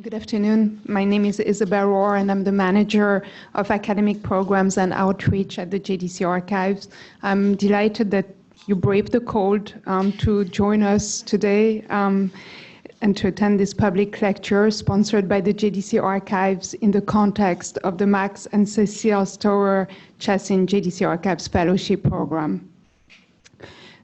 Good afternoon. My name is Isabel Rohr, and I'm the manager of academic programs and outreach at the JDC Archives. I'm delighted that you braved the cold to join us today and to attend this public lecture sponsored by the JDC Archives in the context of the Max and Cecile Stower Chassin JDC Archives Fellowship Program.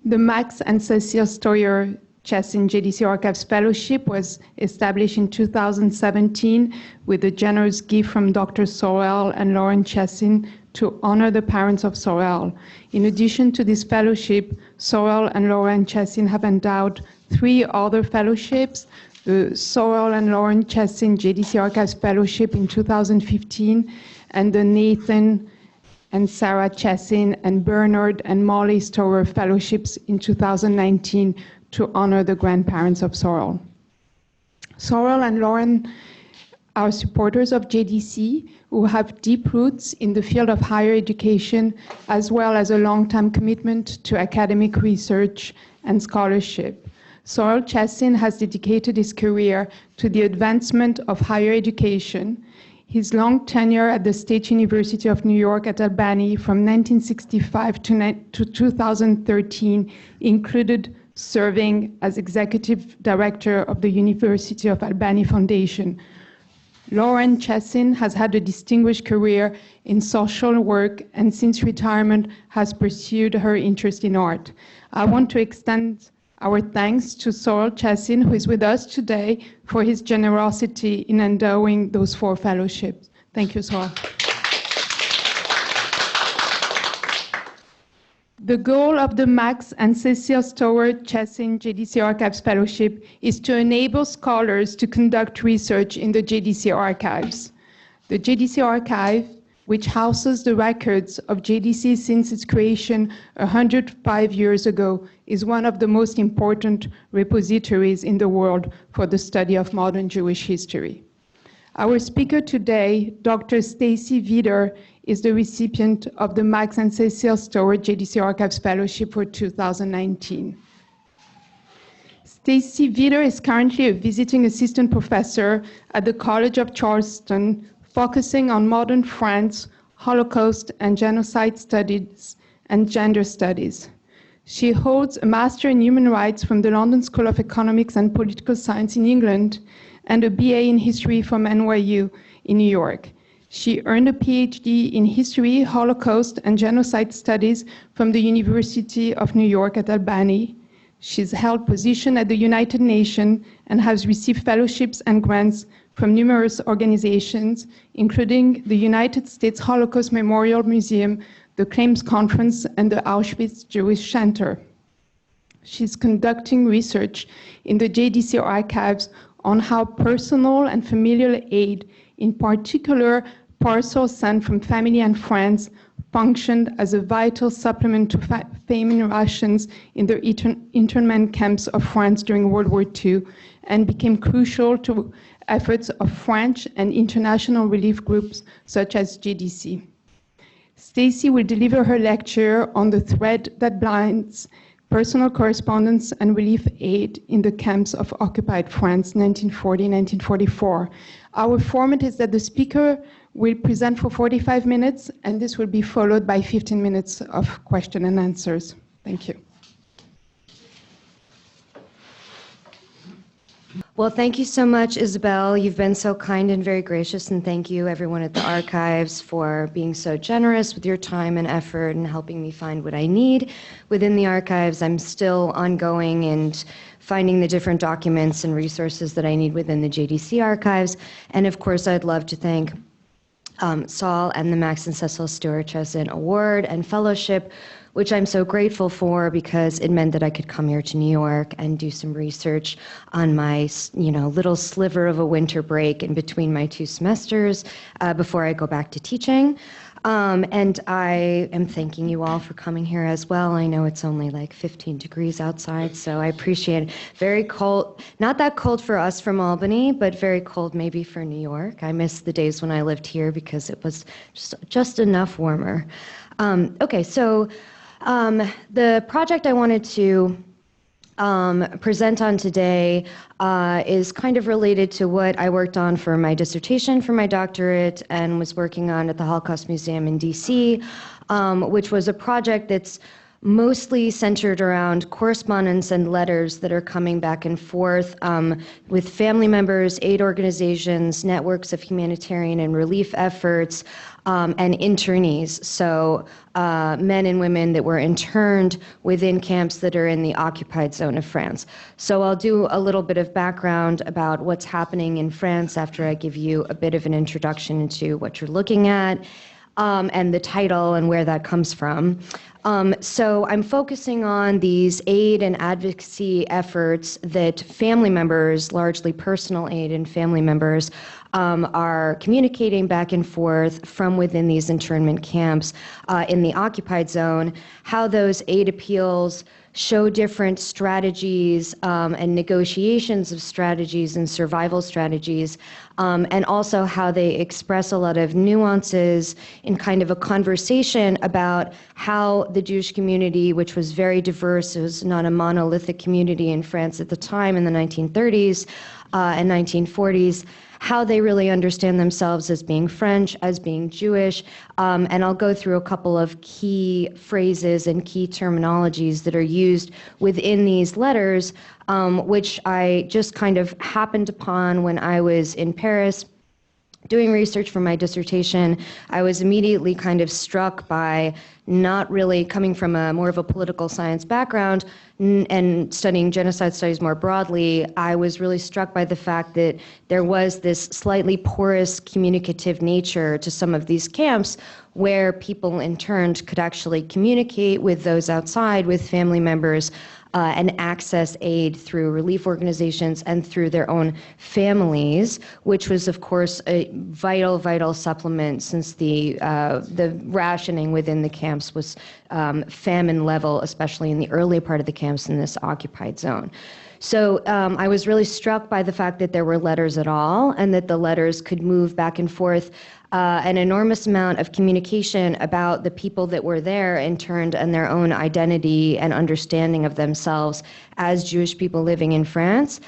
The Max and Cecile Stower Chassin JDC Archives Fellowship was established in 2017 with a generous gift from Dr. Sorel and Lauren Chassin to honor the parents of Sorel. In addition to this fellowship, Sorel and Lauren Chassin have endowed 3 other fellowships: the Sorel and Lauren Chassin JDC Archives Fellowship in 2015 and the Nathan and Sarah Chassin and Bernard and Molly Stower Fellowships in 2019 to honor the grandparents of Sorel. Sorel and Lauren are supporters of JDC who have deep roots in the field of higher education, as well as a long-time commitment to academic research and scholarship. Sorel Chassin has dedicated his career to the advancement of higher education. His long tenure at the State University of New York at Albany from 1965 to 2013 included serving as executive director of the University of Albany Foundation. Lauren Chassin has had a distinguished career in social work and since retirement has pursued her interest in art. I want to extend our thanks to Sorel Chassin, who is with us today, for his generosity in endowing those 4 fellowships. Thank you, Sorel. The goal of the Max and Cecile Stower Chassin JDC Archives Fellowship is to enable scholars to conduct research in the JDC Archives. The JDC Archive, which houses the records of JDC since its creation 105 years ago, is one of the most important repositories in the world for the study of modern Jewish history. Our speaker today, Dr. Stacy Veeder, is the recipient of the Max and Cecile Stower JDC Archives Fellowship for 2019. Stacy Veeder is currently a visiting assistant professor at the College of Charleston, focusing on modern France, Holocaust and genocide studies, and gender studies. She holds a Master in Human Rights from the London School of Economics and Political Science in England and a BA in History from NYU in New York. She earned a PhD in History, Holocaust, and Genocide Studies from the University of New York at Albany. She's held positions at the United Nations and has received fellowships and grants from numerous organizations, including the United States Holocaust Memorial Museum, the Claims Conference, and the Auschwitz Jewish Center. She's conducting research in the JDC Archives on how personal and familial aid, in particular parcels sent from family and friends, functioned as a vital supplement to famine rations in the internment camps of France during World War II and became crucial to efforts of French and international relief groups such as JDC. Stacy will deliver her lecture on the thread that binds personal correspondence and relief aid in the camps of occupied France, 1940-1944. Our format is that the speaker will present for 45 minutes, and this will be followed by 15 minutes of question and answers. Thank you. Well, thank you so much, Isabel. You've been so kind and very gracious, and thank you, everyone at the Archives, for being so generous with your time and effort and helping me find what I need within the Archives. I'm still ongoing and finding the different documents and resources that I need within the JDC Archives. And of course, I'd love to thank Saul and the Max and Cecile Stower Chassin Award and Fellowship, which I'm so grateful for because it meant that I could come here to New York and do some research on my, little sliver of a winter break in between my 2 semesters before I go back to teaching. And I am thanking you all for coming here as well. I know it's only like 15 degrees outside, so I appreciate it. Very cold, not that cold for us from Albany, but very cold maybe for New York. I miss the days when I lived here because it was just enough warmer. Okay, so the project I wanted to present on today is kind of related to what I worked on for my dissertation for my doctorate and was working on at the Holocaust Museum in DC, which was a project that's mostly centered around correspondence and letters that are coming back and forth with family members, aid organizations, networks of humanitarian and relief efforts, and internees, so men and women that were interned within camps that are in the occupied zone of France. So I'll do a little bit of background about what's happening in France after I give you a bit of an introduction into what you're looking at, and the title and where that comes from. So I'm focusing on these aid and advocacy efforts that family members, largely personal aid and family members, are communicating back and forth from within these internment camps in the occupied zone, how those aid appeals show different strategies and negotiations of strategies and survival strategies, and also how they express a lot of nuances in kind of a conversation about how the Jewish community, which was very diverse, it was not a monolithic community in France at the time in the 1930s and 1940s, how they really understand themselves as being French, as being Jewish, and I'll go through a couple of key phrases and key terminologies that are used within these letters, which I just kind of happened upon when I was in Paris doing research for my dissertation. I was immediately kind of struck by, not really coming from a more of a political science background and studying genocide studies more broadly, I was really struck by the fact that there was this slightly porous communicative nature to some of these camps where people interned could actually communicate with those outside, with family members, and access aid through relief organizations and through their own families, which was, of course, a vital, vital supplement since the rationing within the camps was famine level, especially in the early part of the camps in this occupied zone. So I was really struck by the fact that there were letters at all and that the letters could move back and forth an enormous amount of communication about the people that were there interned and their own identity and understanding of themselves as Jewish people living in France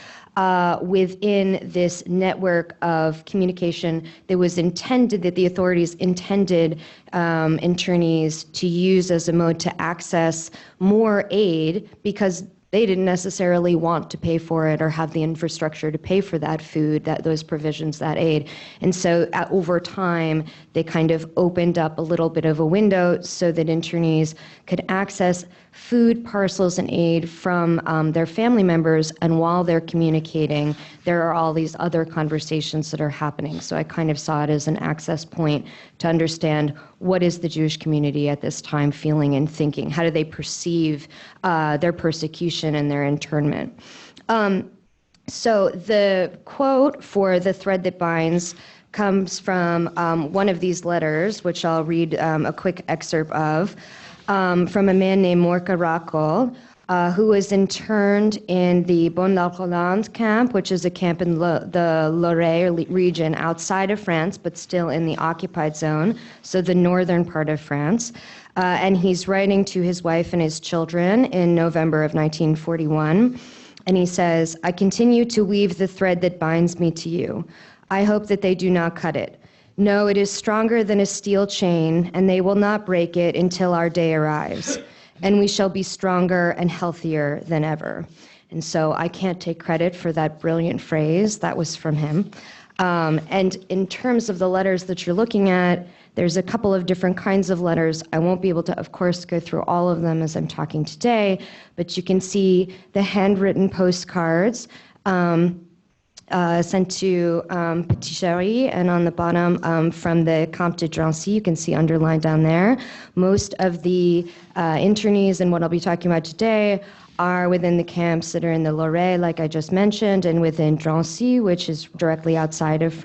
within this network of communication that was intended, that the authorities intended internees to use as a mode to access more aid because they didn't necessarily want to pay for it or have the infrastructure to pay for that food, those provisions, that aid. And so over time, they kind of opened up a little bit of a window so that internees could access food, parcels, and aid from their family members. And while they're communicating, there are all these other conversations that are happening. So I kind of saw it as an access point to understand what is the Jewish community at this time feeling and thinking. How do they perceive their persecution and their internment? So the quote for the thread that binds comes from one of these letters, which I'll read a quick excerpt of, from a man named Morka Rakol, who was interned in the Bon-la-Rolande camp, which is a camp in the Loire region outside of France, but still in the occupied zone, so the northern part of France. And he's writing to his wife and his children in November of 1941. And he says, "I continue to weave the thread that binds me to you. I hope that they do not cut it. No, it is stronger than a steel chain, and they will not break it until our day arrives. And we shall be stronger and healthier than ever." And so I can't take credit for that brilliant phrase. That was from him. And in terms of the letters that you're looking at, there's a couple of different kinds of letters. I won't be able to, of course, go through all of them as I'm talking today, but you can see the handwritten postcards sent to Petit Chéri, and on the bottom from the Camp de Drancy, you can see underlined down there. Most of the internees and what I'll be talking about today are within the camps that are in the Loire, like I just mentioned, and within Drancy, which is directly outside of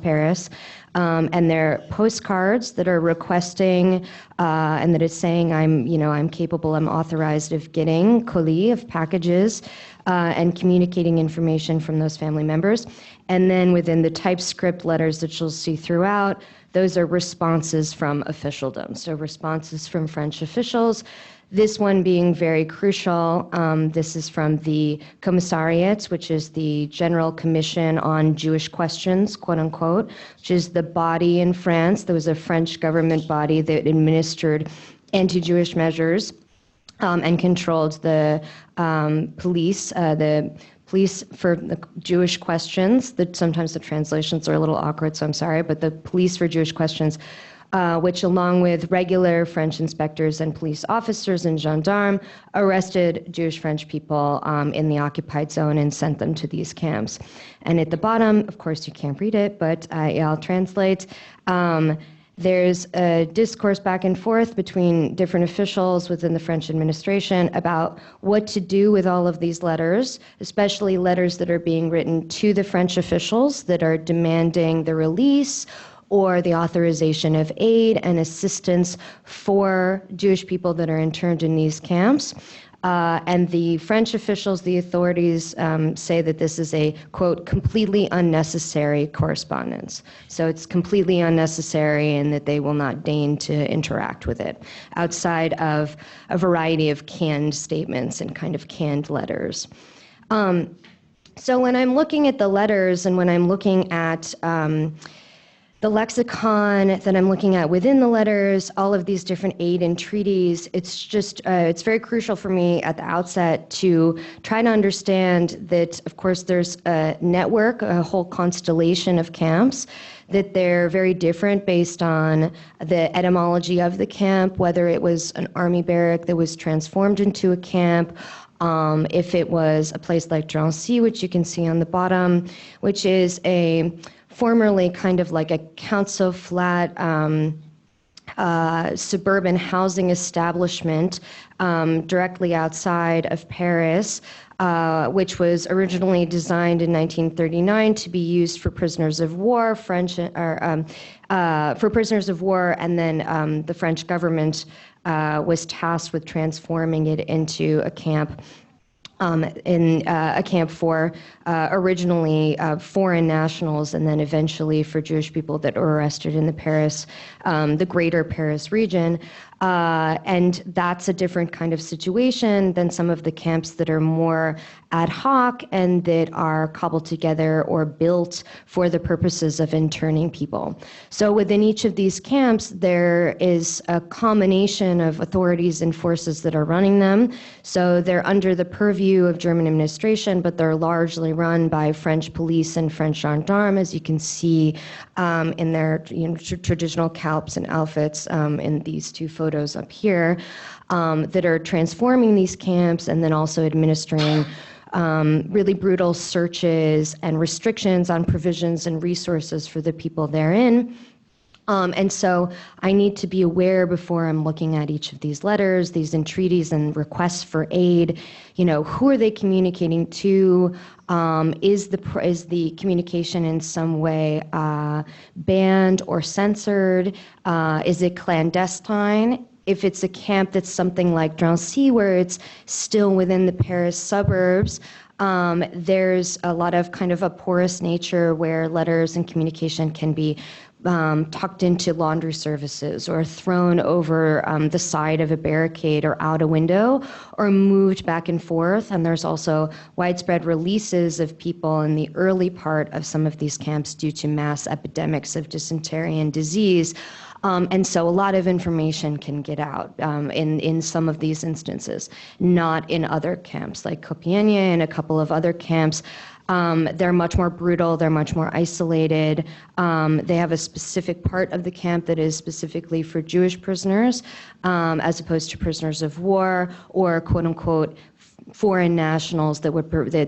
Paris. And they're postcards that are requesting and that is saying I'm capable, I'm authorized of getting colis, of packages, and communicating information from those family members. And then within the typescript letters that you'll see throughout, those are responses from officialdom. So responses from French officials This one being very crucial. This is from the Commissariat, which is the General Commission on Jewish Questions, quote unquote, which is the body in France. There was a French government body that administered anti-Jewish measures and controlled the police for the Jewish questions. Sometimes the translations are a little awkward, so I'm sorry, but the police for Jewish questions, which along with regular French inspectors and police officers and gendarmes, arrested Jewish French people in the occupied zone and sent them to these camps. And at the bottom, of course you can't read it, but I'll translate. There's a discourse back and forth between different officials within the French administration about what to do with all of these letters, especially letters that are being written to the French officials that are demanding the release or the authorization of aid and assistance for Jewish people that are interned in these camps. And the French officials, the authorities, say that this is a, quote, completely unnecessary correspondence. So it's completely unnecessary and that they will not deign to interact with it outside of a variety of canned statements and kind of canned letters. So when I'm looking at the letters and when I'm looking at the lexicon that I'm looking at within the letters, all of these different aid and treaties, it's just, it's very crucial for me at the outset to try to understand that, of course, there's a network, a whole constellation of camps, that they're very different based on the etymology of the camp, whether it was an army barrack that was transformed into a camp, if it was a place like Drancy, which you can see on the bottom, which is a formerly kind of like a council flat suburban housing establishment directly outside of Paris, which was originally designed in 1939 to be used for prisoners of war, for prisoners of war, and then the French government was tasked with transforming it into a camp. A camp for originally foreign nationals and then eventually for Jewish people that were arrested in the greater Paris region. And that's a different kind of situation than some of the camps that are more ad hoc and that are cobbled together or built for the purposes of interning people. So within each of these camps, there is a combination of authorities and forces that are running them. So they're under the purview of German administration, but they're largely run by French police and French gendarmes, as you can see in their traditional calps and outfits in these two photos up here, that are transforming these camps and then also administering really brutal searches and restrictions on provisions and resources for the people therein. And so I need to be aware before I'm looking at each of these letters, these entreaties and requests for aid, who are they communicating to? Is the communication in some way banned or censored? Is it clandestine? If it's a camp that's something like Drancy, where it's still within the Paris suburbs, there's a lot of kind of a porous nature where letters and communication can be tucked into laundry services or thrown over the side of a barricade or out a window or moved back and forth. And there's also widespread releases of people in the early part of some of these camps due to mass epidemics of dysentery and disease. And so a lot of information can get out in some of these instances, not in other camps like Compiègne and a couple of other camps. They're much more brutal, they're much more isolated. They have a specific part of the camp that is specifically for Jewish prisoners, as opposed to prisoners of war or quote unquote foreign nationals that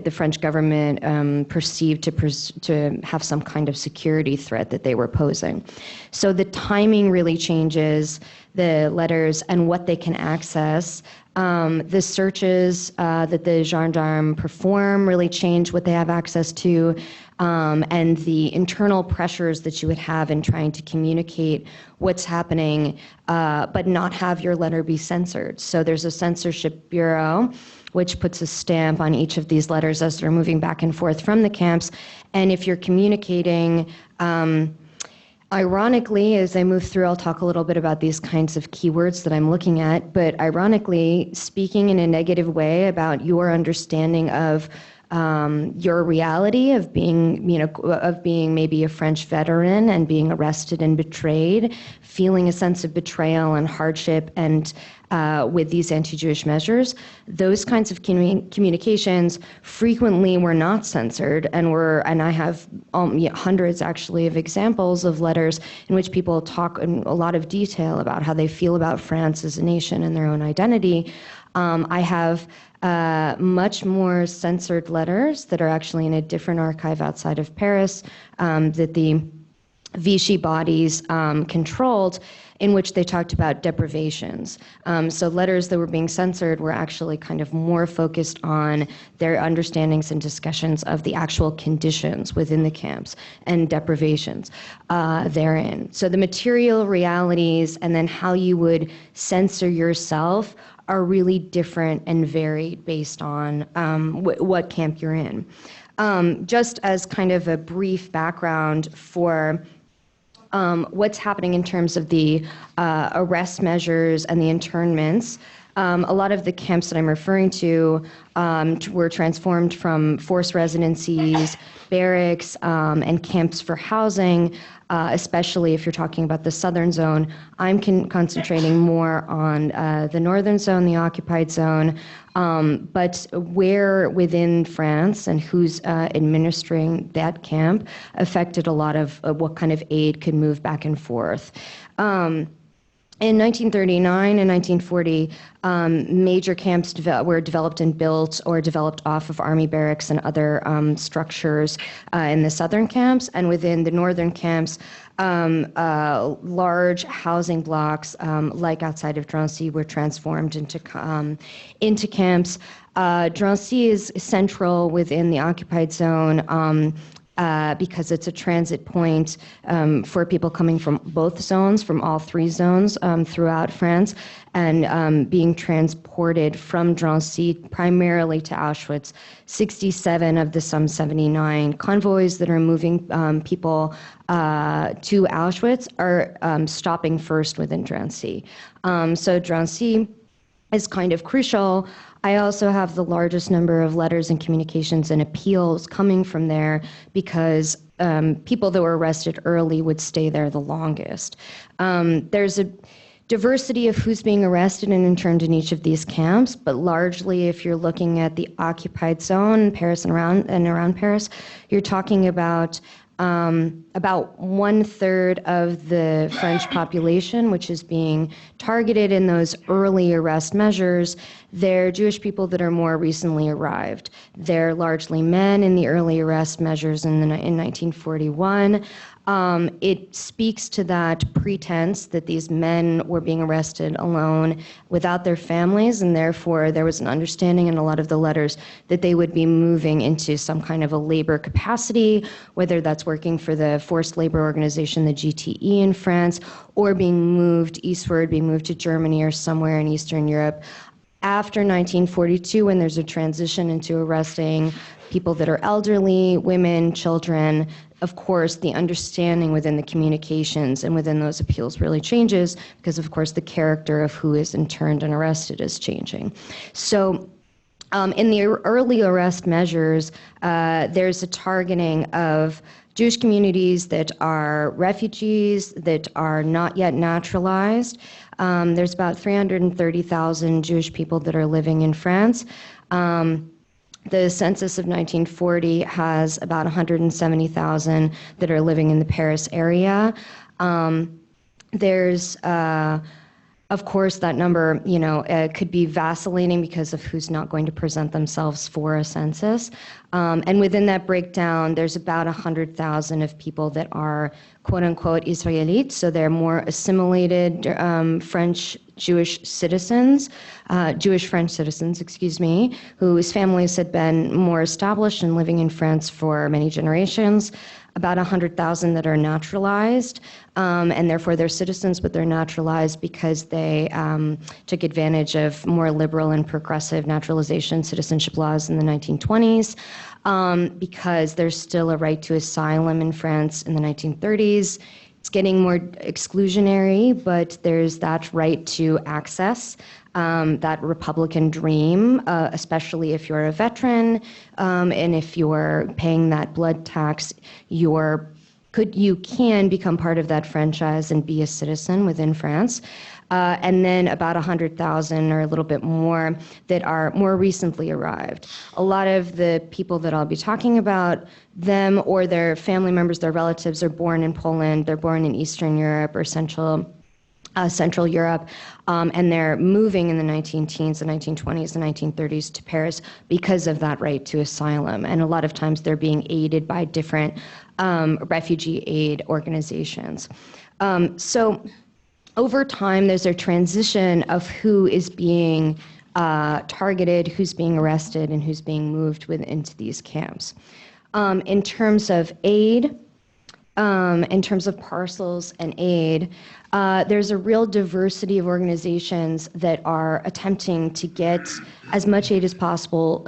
the French government perceived to have some kind of security threat that they were posing. So the timing really changes the letters and what they can access. The searches that the gendarmes perform really change what they have access to, and the internal pressures that you would have in trying to communicate what's happening, but not have your letter be censored. So there's a censorship bureau which puts a stamp on each of these letters as they're moving back and forth from the camps. And if you're communicating Ironically, as I move through, I'll talk a little bit about these kinds of keywords that I'm looking at, but ironically, speaking in a negative way about your understanding of your reality of being, of being maybe a French veteran and being arrested and betrayed, feeling a sense of betrayal and hardship, and with these anti-Jewish measures, those kinds of communications frequently were not censored, and I have hundreds actually of examples of letters in which people talk in a lot of detail about how they feel about France as a nation and their own identity. I have much more censored letters that are actually in a different archive outside of Paris that the Vichy bodies controlled, in which they talked about deprivations. So letters that were being censored were actually kind of more focused on their understandings and discussions of the actual conditions within the camps and deprivations therein. So the material realities and then how you would censor yourself are really different and varied based on what camp you're in. Just as kind of a brief background for what's happening in terms of the arrest measures and the internments. A lot of the camps that I'm referring to were transformed from forced residencies, barracks, and camps for housing, especially if you're talking about the southern zone. I'm concentrating more on the northern zone, the occupied zone, but where within France and who's administering that camp affected a lot of what kind of aid could move back and forth. In 1939 and 1940, major camps were developed and built or developed off of army barracks and other structures in the southern camps, and within the northern camps, large housing blocks, like outside of Drancy, were transformed into camps. Drancy is central within the occupied zone. Because it's a transit point for people coming from both zones, from all three zones throughout France, and being transported from Drancy primarily to Auschwitz. 67 of the some 79 convoys that are moving people to Auschwitz are stopping first within Drancy. So Drancy is kind of crucial. I also have the largest number of letters and communications and appeals coming from there because people that were arrested early would stay there the longest. There's a diversity of who's being arrested and interned in each of these camps, but largely if you're looking at the occupied zone, Paris and around Paris, you're talking about 1/3 of the French population, which is being targeted in those early arrest measures. They're Jewish people that are more recently arrived. They're largely men in the early arrest measures in 1941. It speaks to that pretense that these men were being arrested alone without their families, and therefore there was an understanding in a lot of the letters that they would be moving into some kind of a labor capacity, whether that's working for the forced labor organization, the GTE in France, or being moved eastward, being moved to Germany or somewhere in Eastern Europe. After 1942, when there's a transition into arresting people that are elderly, women, children, of course, the understanding within the communications and within those appeals really changes because, of course, the character of who is interned and arrested is changing. So in the early arrest measures, there's a targeting of Jewish communities that are refugees, that are not yet naturalized. There's about 330,000 Jewish people that are living in France. The census of 1940 has about 170,000 that are living in the Paris area. There's, of course, that number, could be vacillating because of who's not going to present themselves for a census. And within that breakdown, there's about 100,000 of people that are quote-unquote Israelites, so they're more assimilated French Jewish citizens, Jewish-French citizens, whose families had been more established and living in France for many generations. About 100,000 that are naturalized, and therefore they're citizens, but they're naturalized because they took advantage of more liberal and progressive naturalization citizenship laws in the 1920s, because there's still a right to asylum in France in the 1930s. It's getting more exclusionary, but there's that right to access, that Republican dream, especially if you're a veteran, and if you're paying that blood tax, you can become part of that franchise and be a citizen within France. And then about 100,000 or a little bit more that are more recently arrived. A lot of the people that I'll be talking about, them or their family members, their relatives, are born in Poland, they're born in Eastern Europe or Central Europe, and they're moving in the 19-teens, the 1920s, the 1930s to Paris because of that right to asylum. And a lot of times they're being aided by different refugee aid organizations. So over time, there's a transition of who is being targeted, who's being arrested, and who's being moved into these camps. In terms of aid, in terms of parcels and aid, there's a real diversity of organizations that are attempting to get as much aid as possible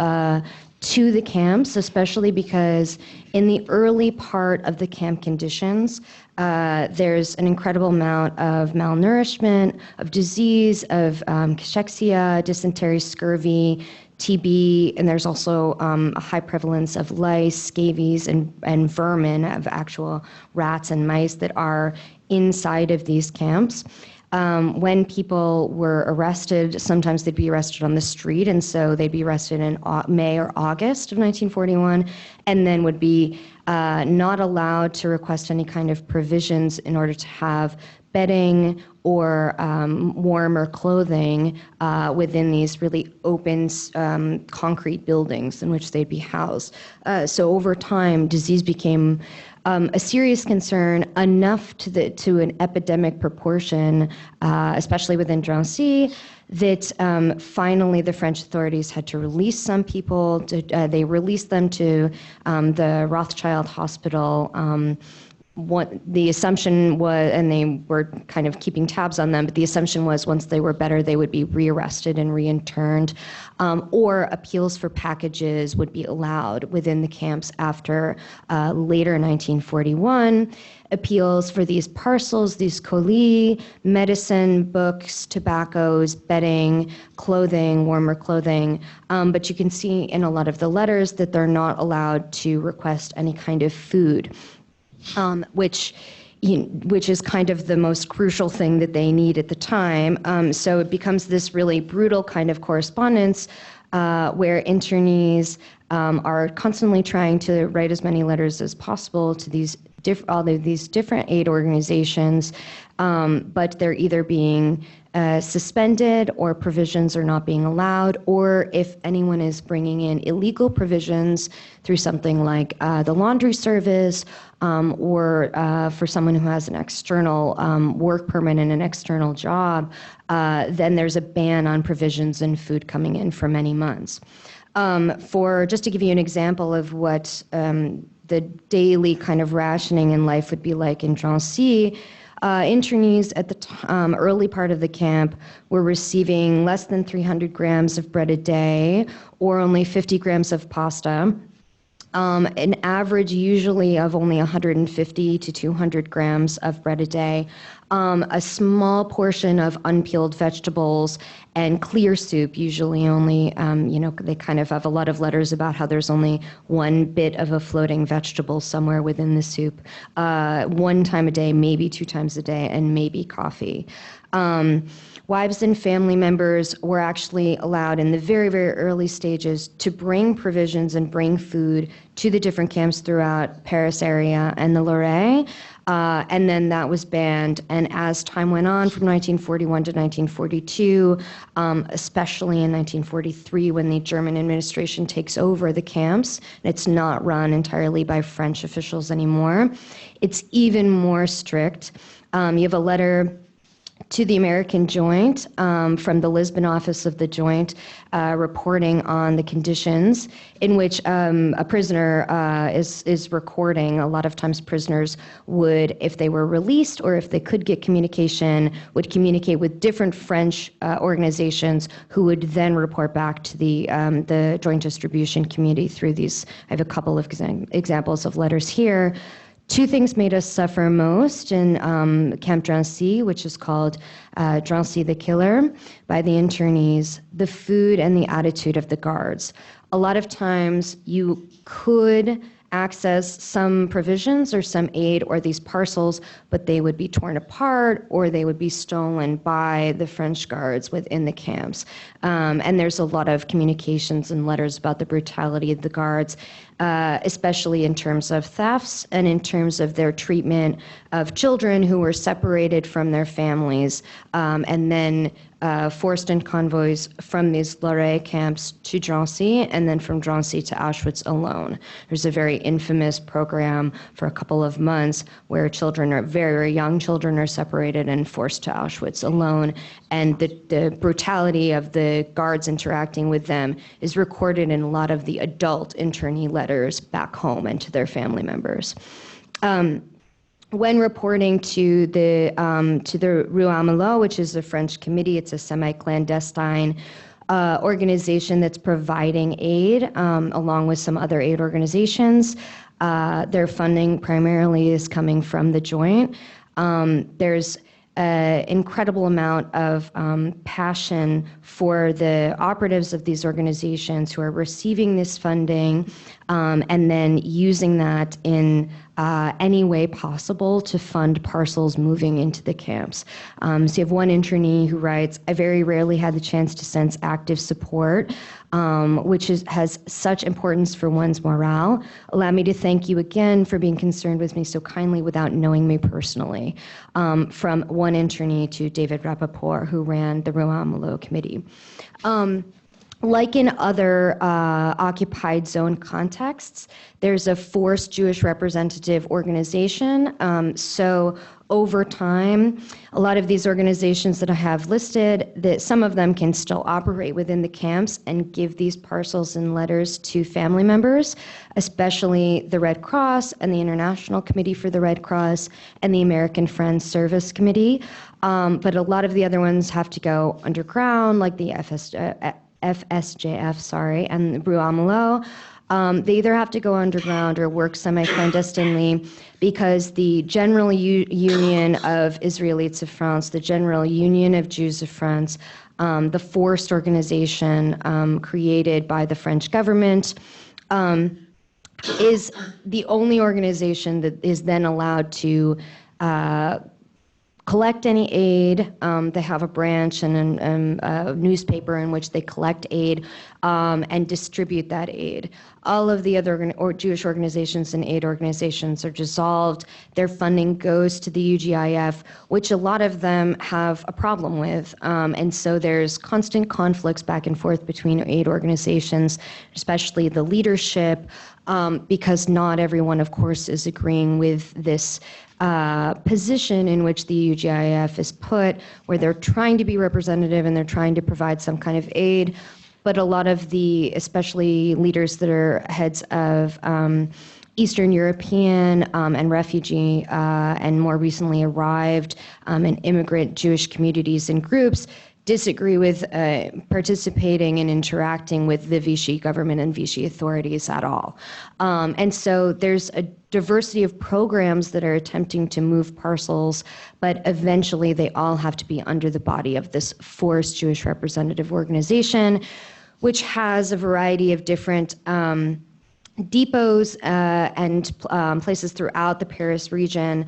to the camps, especially because in the early part of the camp conditions, there's an incredible amount of malnourishment, of disease, of cachexia, dysentery, scurvy, TB, and there's also a high prevalence of lice, scabies, and vermin, of actual rats and mice that are inside of these camps. When people were arrested, sometimes they'd be arrested on the street, and so they'd be arrested in May or August of 1941, and then would be not allowed to request any kind of provisions in order to have bedding or warmer clothing within these really open concrete buildings in which they'd be housed. So over time, disease became a serious concern, enough to an epidemic proportion, especially within Drancy, that finally the French authorities had to release some people. They released them to the Rothschild Hospital. What the assumption was, and they were kind of keeping tabs on them, but the assumption was once they were better, they would be rearrested and reinterned, or appeals for packages would be allowed within the camps after later 1941. Appeals for these parcels, these colis, medicine, books, tobaccos, bedding, clothing, warmer clothing. But you can see in a lot of the letters that they're not allowed to request any kind of food. Which is kind of the most crucial thing that they need at the time. So it becomes this really brutal kind of correspondence where internees are constantly trying to write as many letters as possible to all of these different aid organizations, but they're either being suspended, or provisions are not being allowed, or if anyone is bringing in illegal provisions through something like the laundry service, or for someone who has an external work permit and an external job, then there's a ban on provisions and food coming in for many months. Just to give you an example of what the daily kind of rationing in life would be like in Drancy, internees at the early part of the camp were receiving less than 300 grams of bread a day, or only 50 grams of pasta. An average usually of only 150 to 200 grams of bread a day, a small portion of unpeeled vegetables, and clear soup, usually only, they kind of have a lot of letters about how there's only one bit of a floating vegetable somewhere within the soup, one time a day, maybe 2 times a day, and maybe coffee. Wives and family members were actually allowed in the very, very early stages to bring provisions and bring food to the different camps throughout Paris area and the Loiret, and then that was banned. And as time went on from 1941 to 1942, especially in 1943 when the German administration takes over the camps, and it's not run entirely by French officials anymore, it's even more strict. You have a letter to the American Joint from the Lisbon office of the Joint, reporting on the conditions in which a prisoner is recording. A lot of times prisoners would, if they were released or if they could get communication, would communicate with different French organizations who would then report back to the Joint Distribution Committee through these. I have a couple of examples of letters here Two things made us suffer most in Camp Drancy, which is called Drancy the Killer, by the internees: the food and the attitude of the guards. A lot of times you could access some provisions or some aid or these parcels, but they would be torn apart or they would be stolen by the French guards within the camps. And there's a lot of communications and letters about the brutality of the guards, especially in terms of thefts and in terms of their treatment of children who were separated from their families, and then forced in convoys from these Lorraine camps to Drancy, and then from Drancy to Auschwitz alone. There's a very infamous program for a couple of months where children are very, very young children are separated and forced to Auschwitz alone. And the brutality of the guards interacting with them is recorded in a lot of the adult internee letters back home and to their family members. When reporting to the Rue Amelot, which is a French committee, it's a semi-clandestine organization that's providing aid along with some other aid organizations. Their funding primarily is coming from the Joint. There's an incredible amount of passion for the operatives of these organizations who are receiving this funding and then using that in any way possible to fund parcels moving into the camps. So you have one internee who writes, "I very rarely had the chance to sense active support, which has such importance for one's morale. Allow me to thank you again for being concerned with me so kindly without knowing me personally." From one internee to David Rappaport, who ran the Rue Amelot committee. Like in other occupied zone contexts, there's a forced Jewish representative organization. So over time, a lot of these organizations that I have listed, that some of them can still operate within the camps and give these parcels and letters to family members, especially the Red Cross and the International Committee for the Red Cross and the American Friends Service Committee. But a lot of the other ones have to go underground, like the FSJF, and Rue Amelot. They either have to go underground or work semi-clandestinely because the General Union of Israelites of France, the General Union of Jews of France, the forced organization created by the French government, is the only organization that is then allowed to collect any aid. They have a branch and a newspaper in which they collect aid and distribute that aid. All of the other Jewish organizations and aid organizations are dissolved. Their funding goes to the UGIF, which a lot of them have a problem with. And so there's constant conflicts back and forth between aid organizations, especially the leadership, because not everyone, of course, is agreeing with this position in which the UGIF is put, where they're trying to be representative and they're trying to provide some kind of aid. But a lot of the, especially leaders that are heads of Eastern European and refugee and more recently arrived and immigrant Jewish communities and groups, disagree with participating and interacting with the Vichy government and Vichy authorities at all. And so there's a diversity of programs that are attempting to move parcels, but eventually they all have to be under the body of this forced Jewish representative organization, which has a variety of different depots and places throughout the Paris region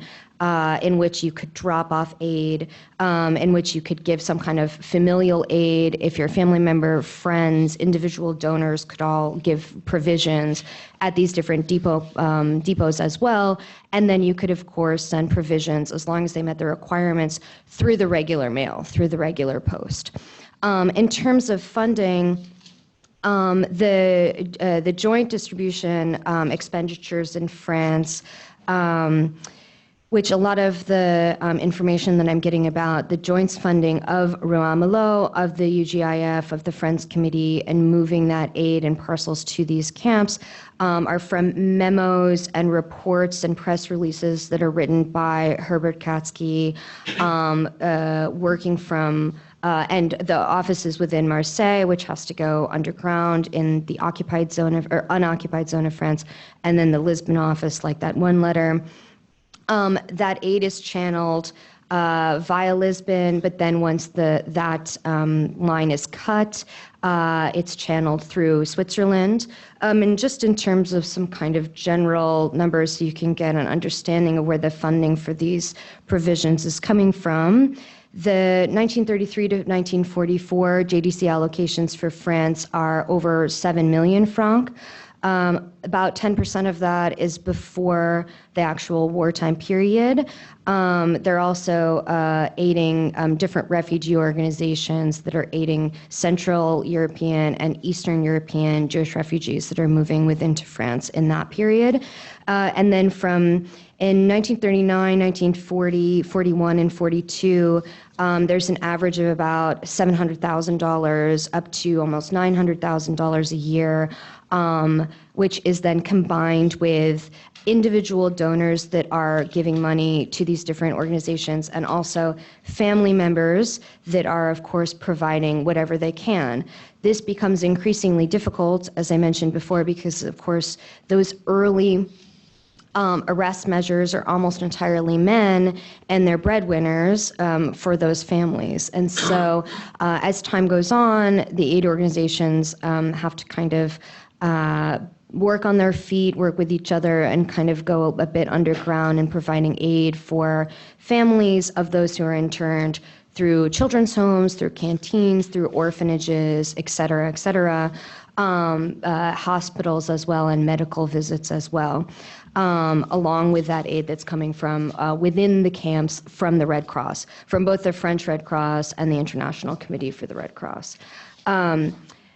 in which you could drop off aid, in which you could give some kind of familial aid. If your family member, friends, individual donors could all give provisions at these different depots as well. And then you could, of course, send provisions as long as they met the requirements through the regular mail, through the regular post. In terms of funding, the joint distribution expenditures in France, which a lot of the information that I'm getting about the joint's funding of Rue Amelot, of the UGIF, of the Friends Committee, and moving that aid and parcels to these camps are from memos and reports and press releases that are written by Herbert Katzke, working from and the offices within Marseille, which has to go underground in the occupied zone or unoccupied zone of France, and then the Lisbon office, like that one letter. That aid is channeled via Lisbon, but then once that line is cut, it's channeled through Switzerland. And just in terms of some kind of general numbers so you can get an understanding of where the funding for these provisions is coming from, the 1933 to 1944 JDC allocations for France are over 7 million francs. About 10% of that is before the actual wartime period. They're also aiding different refugee organizations that are aiding Central European and Eastern European Jewish refugees that are moving into France in that period. And then in 1939, 1940, 41, and 42, there's an average of about $700,000 up to almost $900,000 a year, which is then combined with individual donors that are giving money to these different organizations, and also family members that are, of course, providing whatever they can. This becomes increasingly difficult, as I mentioned before, because, of course, those early arrest measures are almost entirely men, and they're breadwinners for those families. And so as time goes on, the aid organizations have to kind of work on their feet, work with each other, and kind of go a bit underground in providing aid for families of those who are interned through children's homes, through canteens, through orphanages, et cetera, hospitals as well, and medical visits as well, along with that aid that's coming from within the camps from the Red Cross, from both the French Red Cross and the International Committee for the Red Cross.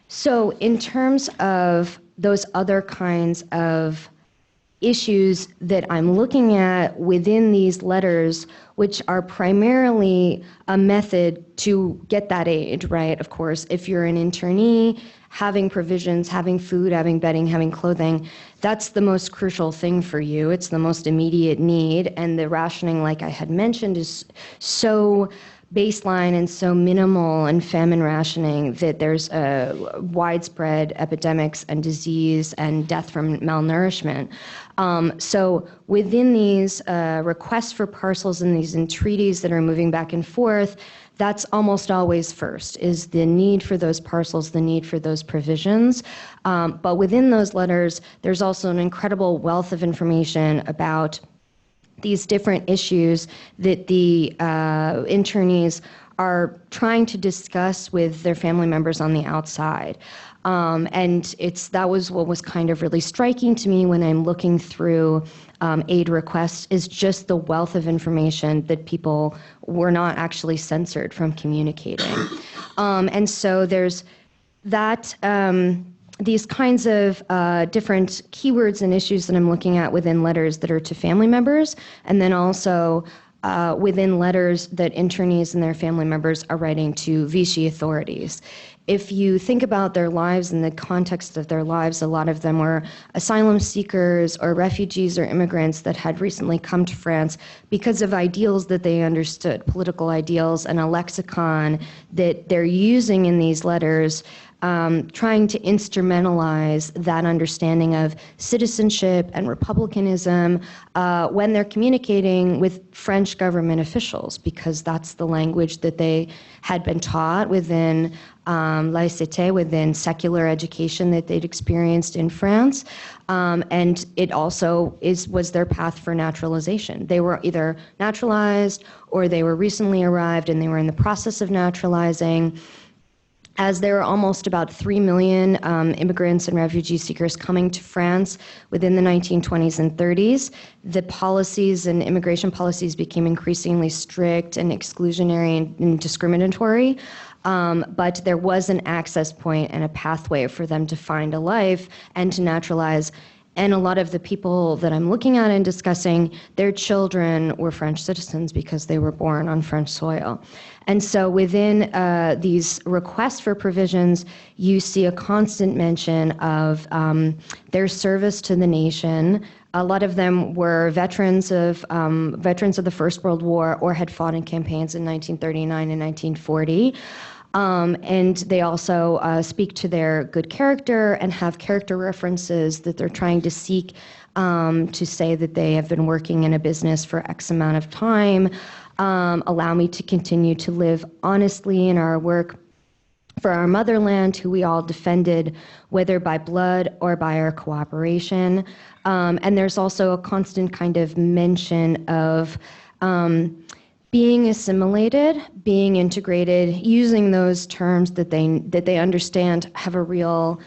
So in terms of those other kinds of issues that I'm looking at within these letters, which are primarily a method to get that aid, right? Of course, if you're an internee, having provisions, having food, having bedding, having clothing, that's the most crucial thing for you. It's the most immediate need, and the rationing, like I had mentioned, is so baseline and so minimal in famine rationing that there's widespread epidemics and disease and death from malnourishment. So within these requests for parcels and these entreaties that are moving back and forth, that's almost always first, is the need for those parcels, the need for those provisions. But within those letters, there's also an incredible wealth of information about these different issues that the internees are trying to discuss with their family members on the outside. And that was what was kind of really striking to me when I'm looking through aid requests, is just the wealth of information that people were not actually censored from communicating. And so there's that, these kinds of different keywords and issues that I'm looking at within letters that are to family members, and then also within letters that internees and their family members are writing to Vichy authorities. If you think about their lives and the context of their lives, a lot of them were asylum seekers or refugees or immigrants that had recently come to France because of ideals that they understood, political ideals, and a lexicon that they're using in these letters, trying to instrumentalize that understanding of citizenship and republicanism when they're communicating with French government officials, because that's the language that they had been taught within laïcité, within secular education that they'd experienced in France. And it also was their path for naturalization. They were either naturalized or they were recently arrived and they were in the process of naturalizing. As there are almost about 3 million immigrants and refugee seekers coming to France within the 1920s and 30s, the policies and immigration policies became increasingly strict and exclusionary and discriminatory. But there was an access point and a pathway for them to find a life and to naturalize. And a lot of the people that I'm looking at and discussing, their children were French citizens because they were born on French soil. And so within these requests for provisions, you see a constant mention of their service to the nation. A lot of them were veterans of the First World War or had fought in campaigns in 1939 and 1940. And they also speak to their good character and have character references that they're trying to seek to say that they have been working in a business for X amount of time, allow me to continue to live honestly in our work for our motherland, who we all defended, whether by blood or by our cooperation. And there's also a constant kind of mention of being assimilated, being integrated, using those terms that they understand have a real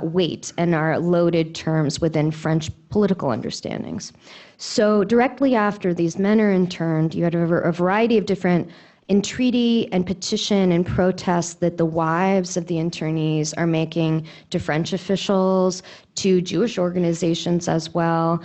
weight and are loaded terms within French political understandings. So directly after these men are interned, you had a variety of different entreaty and petition and protests that the wives of the internees are making to French officials, to Jewish organizations as well,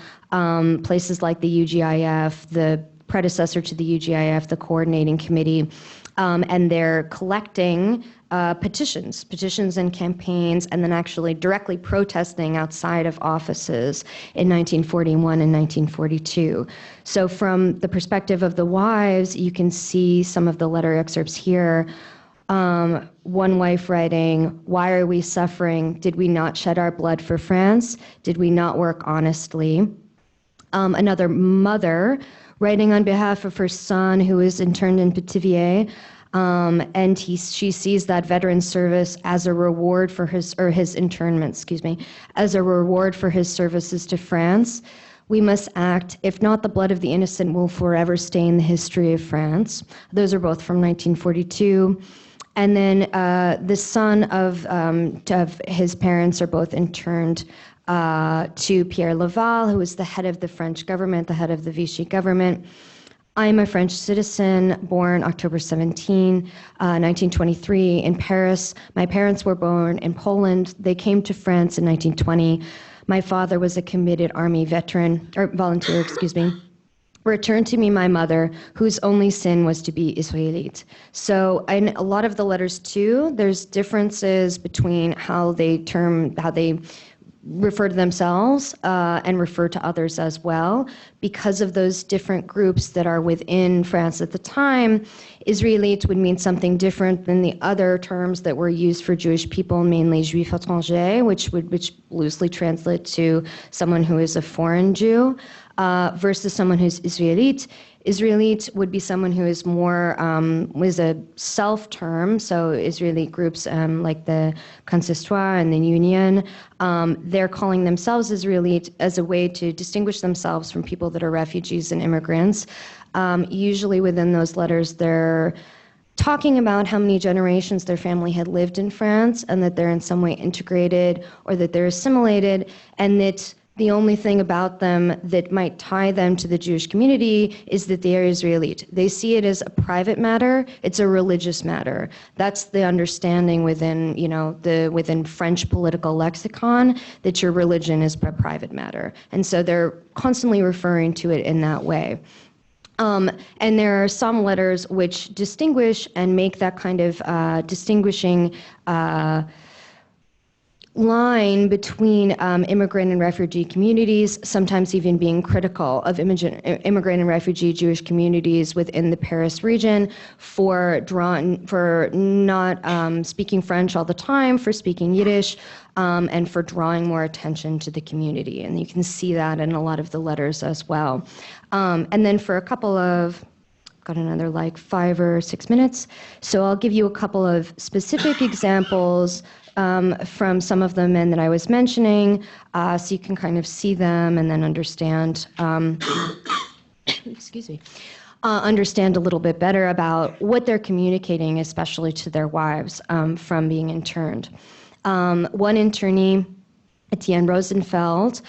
places like the UGIF, the predecessor to the UGIF, the coordinating committee, and they're collecting petitions and campaigns, and then actually directly protesting outside of offices in 1941 and 1942. So from the perspective of the wives, you can see some of the letter excerpts here. One wife writing, "Why are we suffering? Did we not shed our blood for France? Did we not work honestly?" Another mother writing on behalf of her son who is interned in Pithiviers, and she sees that veteran service as a reward for his internment, as a reward for his services to France. "We must act, if not the blood of the innocent will forever stain the history of France." Those are both from 1942. And then the son of his parents are both interned to Pierre Laval, who was the head of the French government, the head of the Vichy government. "I'm a French citizen, born October 17, 1923 in Paris. My parents were born in Poland. They came to France in 1920. My father was a committed army volunteer. Returned to me my mother, whose only sin was to be Israelite." So in a lot of the letters too, there's differences between how they refer to themselves and refer to others as well. Because of those different groups that are within France at the time, Israelite would mean something different than the other terms that were used for Jewish people, mainly Juif étranger, which loosely translate to someone who is a foreign Jew, versus someone who's Israelite. Israelite would be someone who is more, was a self-term, so Israeli groups like the Consistoire and the Union, they're calling themselves Israelite as a way to distinguish themselves from people that are refugees and immigrants. Usually within those letters, they're talking about how many generations their family had lived in France and that they're in some way integrated or that they're assimilated, and that the only thing about them that might tie them to the Jewish community is that they are Israelite. They see it as a private matter. It's a religious matter. That's the understanding within, within French political lexicon, that your religion is a private matter. And so they're constantly referring to it in that way. And there are some letters which distinguish and make that kind of distinguishing line between immigrant and refugee communities, sometimes even being critical of immigrant and refugee Jewish communities within the Paris region for not speaking French all the time, for speaking Yiddish, and for drawing more attention to the community. And you can see that in a lot of the letters as well. And then for a couple of, got another like 5 or 6 minutes, so I'll give you a couple of specific examples from some of the men that I was mentioning, so you can kind of see them and then understand, understand a little bit better about what they're communicating, especially to their wives, from being interned. One internee, Etienne Rosenfeld,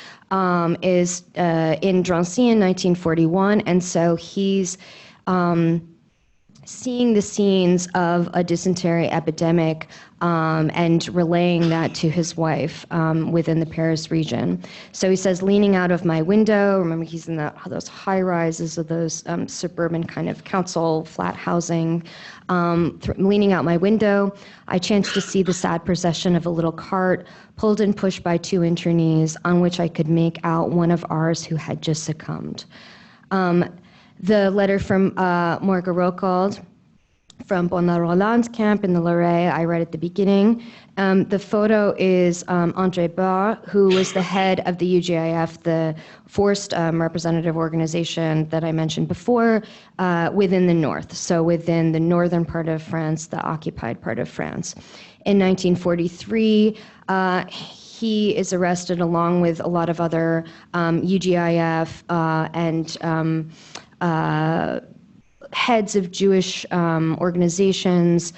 is in Drancy in 1941, and so he's seeing the scenes of a dysentery epidemic and relaying that to his wife within the Paris region. So he says, "Leaning out of my window," remember he's in those high rises of those suburban kind of council flat housing, "leaning out my window, I chanced to see the sad procession of a little cart pulled and pushed by 2 internees, on which I could make out one of ours who had just succumbed." The letter from Morga Rokold from Bonne-la-Rolande camp in the Loiret, I read at the beginning. The photo is André Barre, who was the head of the UGIF, the forced representative organization that I mentioned before, within the north, so within the northern part of France, the occupied part of France. In 1943, he is arrested along with a lot of other UGIF and heads of Jewish organizations,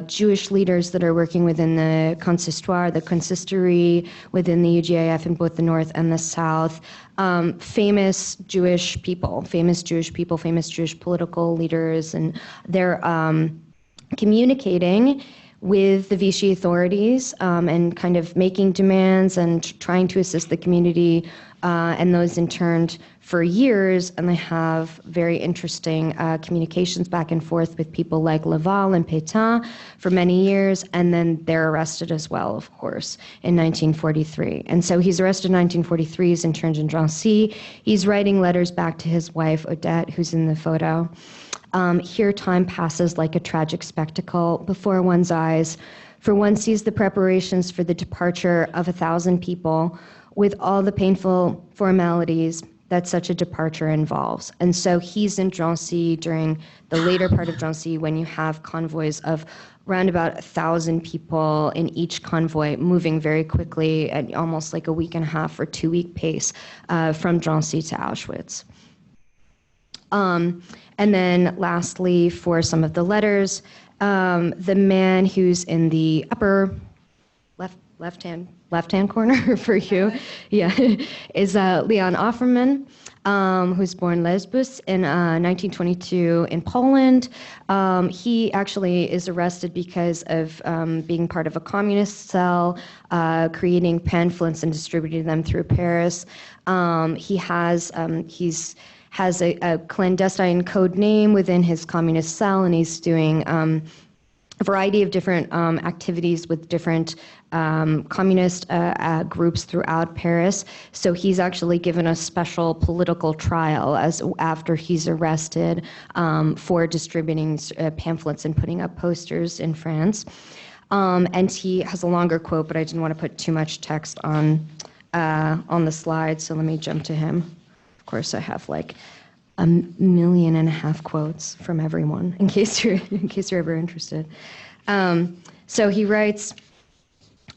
Jewish leaders that are working within the consistoire, the consistory, within the UGIF in both the north and the south, famous Jewish people, famous Jewish political leaders, and they're communicating with the Vichy authorities and kind of making demands and trying to assist the community and those interned for years, and they have very interesting communications back and forth with people like Laval and Pétain for many years, and then they're arrested as well, of course, in 1943. And so he's arrested in 1943, he's interned in Drancy. He's writing letters back to his wife, Odette, who's in the photo. Here time passes like a tragic spectacle before one's eyes, for one sees the preparations for the departure of 1,000 people with all the painful formalities that such a departure involves. And so he's in Drancy during the later part of Drancy when you have convoys of around about 1,000 people in each convoy moving very quickly at almost like a week and a half or 2-week pace from Drancy to Auschwitz. And then lastly, for some of the letters, the man who's in the upper left-hand corner for you, yeah, is Leon Offerman, who's born Lesbos in 1922 in Poland. He actually is arrested because of being part of a communist cell, creating pamphlets and distributing them through Paris. He has a clandestine code name within his communist cell, and he's doing a variety of different activities with different communist groups throughout Paris. So he's actually given a special political trial after he's arrested for distributing pamphlets and putting up posters in France. And he has a longer quote, but I didn't want to put too much text on the slide, so let me jump to him. Of course, I have like 1.5 million quotes from everyone, in case you're ever interested. So he writes,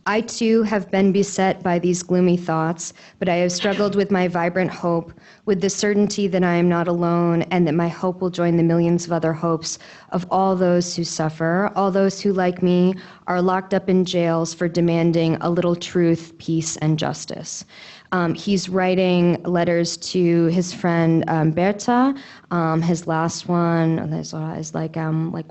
I too have been beset by these gloomy thoughts, but I have struggled with my vibrant hope, with the certainty that I am not alone and that my hope will join the millions of other hopes of all those who suffer, all those who, like me, are locked up in jails for demanding a little truth, peace, and justice. He's writing letters to his friend Berta. His last one is like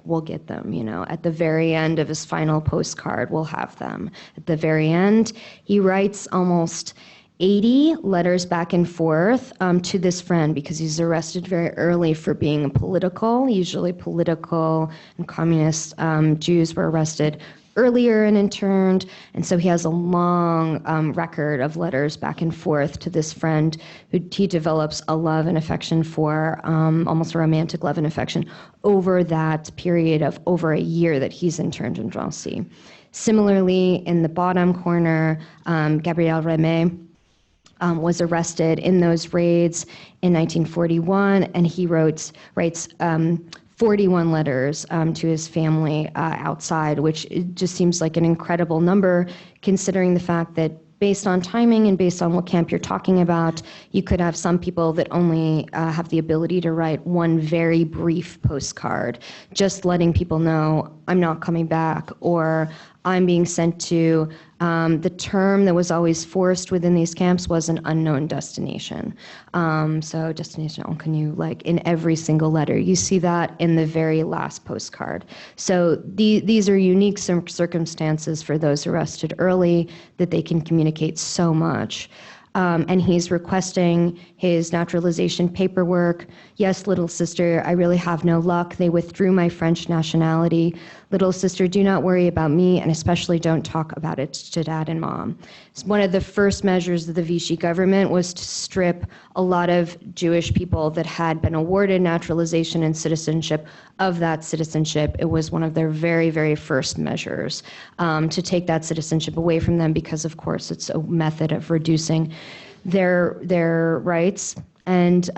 we'll get them, you know. At the very end of his final postcard, we'll have them. At the very end, he writes almost 80 letters back and forth to this friend because he's arrested very early for being political. Usually political and communist Jews were arrested earlier and interned, and so he has a long record of letters back and forth to this friend who he develops a love and affection for, almost a romantic love and affection, over that period of over a year that he's interned in Drancy. Similarly, in the bottom corner, Gabriel Remé was arrested in those raids in 1941, and he writes 41 letters to his family outside, which just seems like an incredible number considering the fact that based on timing and based on what camp you're talking about, you could have some people that only have the ability to write one very brief postcard, just letting people know, I'm not coming back, or I'm being sent to, the term that was always forced within these camps was an unknown destination. So destination inconnu, like in every single letter. You see that in the very last postcard. So these are unique circumstances for those arrested early that they can communicate so much. And he's requesting his naturalization paperwork. Yes, little sister, I really have no luck. They withdrew my French nationality. Little sister, do not worry about me, and especially don't talk about it to dad and mom. One of the first measures of the Vichy government was to strip a lot of Jewish people that had been awarded naturalization and citizenship of that citizenship. It was one of their very, very first measures to take that citizenship away from them because, of course, it's a method of reducing their rights and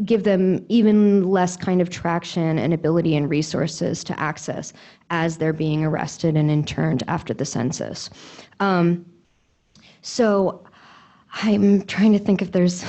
give them even less kind of traction and ability and resources to access as they're being arrested and interned after the census. So I'm trying to think if there's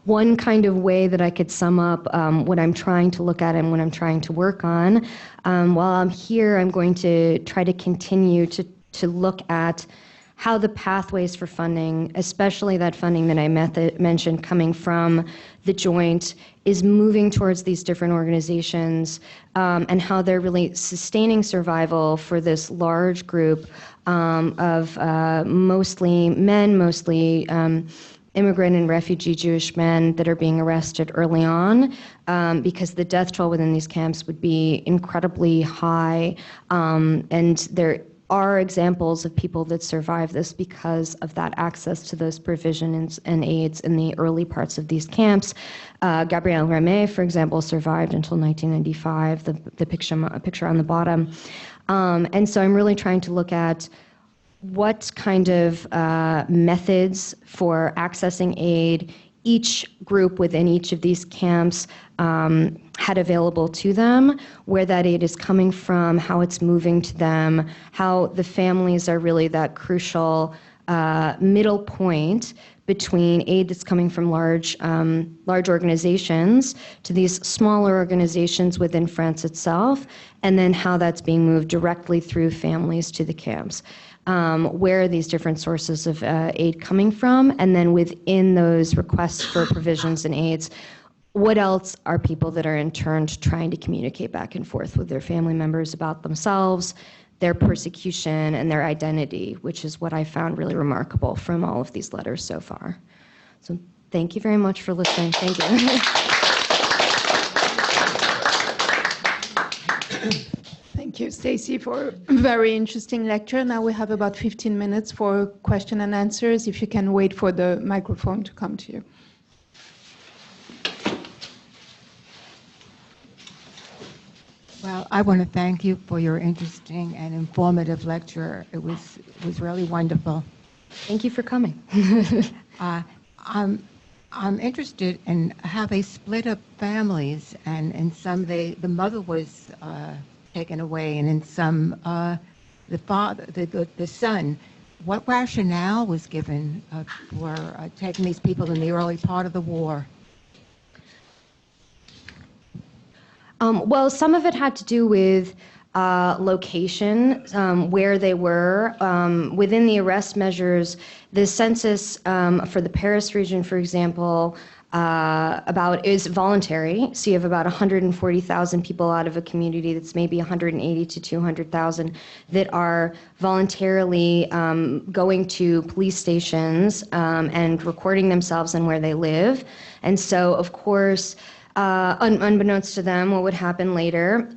one kind of way that I could sum up what I'm trying to look at and what I'm trying to work on. While I'm here, I'm going to try to continue to look at how the pathways for funding, especially that funding that I mentioned coming from the Joint, is moving towards these different organizations and how they're really sustaining survival for this large group of mostly men, mostly immigrant and refugee Jewish men that are being arrested early on because the death toll within these camps would be incredibly high, and there are examples of people that survive this because of that access to those provisions and aids in the early parts of these camps. Gabrielle Remé, for example, survived until 1995, the picture on the bottom. And so I'm really trying to look at what kind of methods for accessing aid each group within each of these camps had available to them, where that aid is coming from, how it's moving to them, how the families are really that crucial middle point between aid that's coming from large organizations to these smaller organizations within France itself, and then how that's being moved directly through families to the camps. Where are these different sources of aid coming from? And then within those requests for provisions and aids, what else are people that are interned trying to communicate back and forth with their family members about themselves, their persecution, and their identity, which is what I found really remarkable from all of these letters so far. So thank you very much for listening. Thank you. Thank you, Stacy, for a very interesting lecture. Now we have about 15 minutes for question and answers, if you can wait for the microphone to come to you. Well, I want to thank you for your interesting and informative lecture. It was really wonderful. Thank you for coming. I'm interested in how they split up families, and in some the mother was taken away, and in some the son. What rationale was given for taking these people in the early part of the war? Well, some of it had to do with location, where they were. Within the arrest measures, the census for the Paris region, for example, is voluntary. So you have about 140,000 people out of a community that's maybe 180 to 200,000 that are voluntarily going to police stations and recording themselves and where they live. And so, of course, unbeknownst to them, what would happen later.